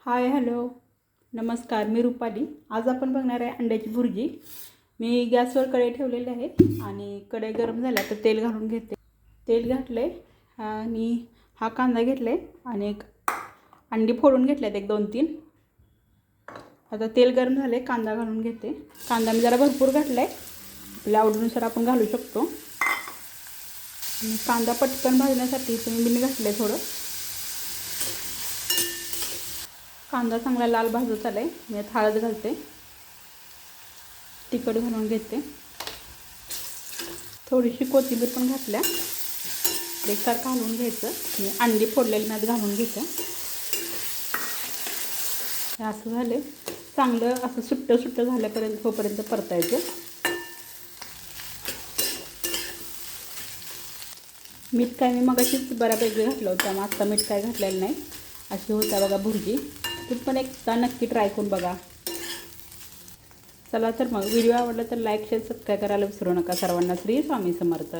Hi hello नमस्कार, मी रुपाली. आज आपण बघणार आहे अंड्याची भुर्जी. मी गॅसवर कढई ठेवलेली आहे आणि कढई गरम झाल्या तर तेल घालून घेते. तेल घातले आणि हा कांदा घेतले आणि एक अंडी फोडून घेतल्यात, एक 2-3. आता तेल गरम झाले, कांदा घालून घेते. कांदा मी जरा भरपूर घातला आहे, आपल्या आवडीनुसार आपण घालू शकतो. आणि कांदा पटकन भाजण्यासाठी तुम्ही मीठ घातले थोडं. कांदा चांगला लाल भाजत आला आहे. मी हळद घालते, तिखट घालून घेते, थोडीशी कोथिंबीर पण घातल्या. एकसारखं घालून घ्यायचं आणि अंडी फोडलेली मी घालून घेते. असं झाले, चांगलं असं सुट्टं झाल्यापर्यंत तोपर्यंत परतायचं. मीठ काय मी मगाशीच बऱ्यापैकी घातलं होतं, मग आत्ता मीठ काय घातलेलं नाही. अशी होता बघा भुर्जी. तुम्ही पण एकदा नक्की ट्राय करून बघा. चला तर मग व्हिडिओ आवडला तर लाईक शेअर सबस्क्राईब करायला विसरू नका. सर्वांना श्री स्वामी समर्थ.